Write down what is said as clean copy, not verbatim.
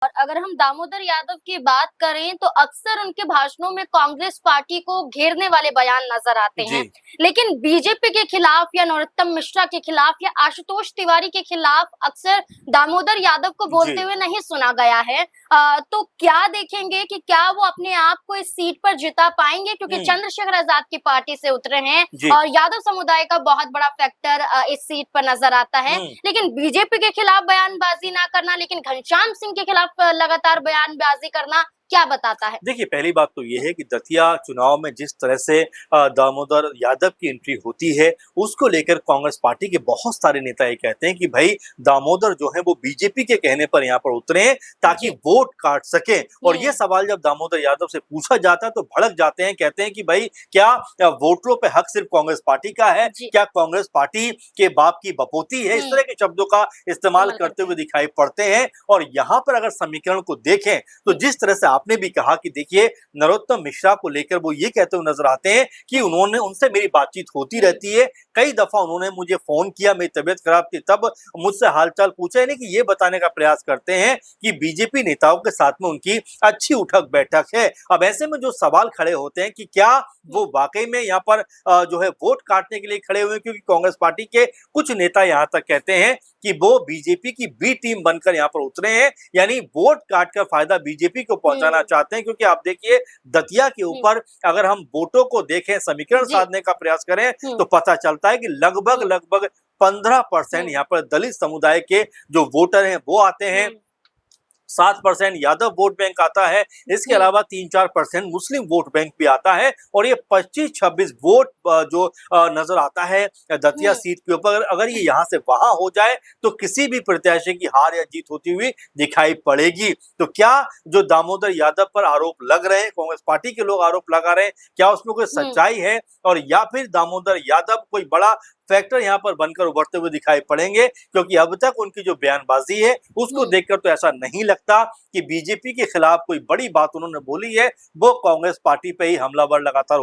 और अगर हम दामोदर यादव की बात करें तो अक्सर उनके भाषणों में कांग्रेस पार्टी को घेरने वाले बयान नजर आते जी। हैं। लेकिन बीजेपी के खिलाफ या नरोत्तम मिश्रा के खिलाफ या आशुतोष तिवारी के खिलाफ अक्सर दामोदर यादव को बोलते जी। हुए नहीं सुना गया है। तो क्या देखेंगे कि क्या वो अपने आप को इस सीट पर जिता पाएंगे, क्योंकि हुँ। चंद्रशेखर आजाद की पार्टी से उतरे हैं जी। और यादव समुदाय का बहुत बड़ा फैक्टर इस सीट पर नजर आता है। हुँ। लेकिन बीजेपी के खिलाफ बयानबाजी ना करना, लेकिन घनश्याम सिंह के खिलाफ लगातार बयानबाजी करना क्या बताता है? देखिए, पहली बात तो ये है कि दतिया चुनाव में जिस तरह से दामोदर यादव की एंट्री होती है, उसको लेकर कांग्रेस पार्टी के बहुत सारे नेता ये कहते हैं कि भई दामोदर जो है वो बीजेपी के कहने पर यहाँ पर उतरे हैं ताकि जी। वोट काट सकें। और ये हुँ। सवाल जब दामोदर यादव से पूछा जाता है तो भड़क जाते हैं, कहते हैं कि भई क्या वोटरों पे हक सिर्फ कांग्रेस पार्टी का है? जी। क्या कांग्रेस पार्टी के बाप की बपोती है? इस हुँ। तरह के शब्दों का इस्तेमाल इस्तेमाल करते करते हुए हैं। दिखाई पड़ते हैं। और यहाँ पर अगर समीकरण को देखें तो हुँ। जिस तरह से आपने भी कहा कि देखिए नरोत्तम मिश्रा को लेकर वो ये कहते हुए नजर आते हैं कि उन्होंने उनसे मेरी बातचीत होती हुँ। रहती है, कई दफा उन्होंने मुझे फोन किया, मेरी तबीयत खराब थी तब मुझसे हालचाल पूछा, यानी कि ये बताने का प्रयास करते हैं कि बीजेपी नेताओं के साथ में उनकी अच्छी उठक बैठक है। अब ऐसे में जो सवाल खड़े होते हैं कि क्या वो वाकई में यहाँ पर जो है वोट काटने के लिए खड़े हुए हैं, क्योंकि कांग्रेस पार्टी के कुछ नेता यहाँ तक कहते हैं कि वो बीजेपी की बी टीम बनकर यहाँ पर उतरे हैं, यानी वोट काट कर फायदा बीजेपी को पहुंचाना हुँ। चाहते हैं। क्योंकि आप देखिए दतिया के हुँ। ऊपर अगर हम वोटों को देखें, समीकरण जी। साधने का प्रयास करें हुँ। तो पता चलता है कि लगभग हुँ। लगभग 15% हुँ। यहाँ पर दलित समुदाय के जो वोटर हैं वो आते हैं, हुँ। 7% यादव वोट बैंक आता है, इसके हुँ। अलावा 3-4% मुस्लिम वोट बैंक भी आता है। और ये 25-26 वोट जो नजर आता है दतिया हुँ। सीट के ऊपर, अगर ये यहाँ से वहां हो जाए तो किसी भी प्रत्याशी की हार या जीत होती हुई दिखाई पड़ेगी। तो क्या जो दामोदर यादव पर आरोप लग रहे हैं, कांग्रेस पार्टी के लोग आरोप लगा रहे हैं, क्या उसमें कोई हुँ। सच्चाई है? और या फिर दामोदर यादव कोई बड़ा फैक्टर यहाँ पर बनकर उभरते हुए दिखाई पड़ेंगे? क्योंकि अब तक उनकी जो बयानबाजी है उसको हुँ। देखकर तो ऐसा नहीं लगता कि बीजेपी के खिलाफ कोई बड़ी बात उन्होंने बोली है। वो कांग्रेस पार्टी पे ही हमलावर लगातार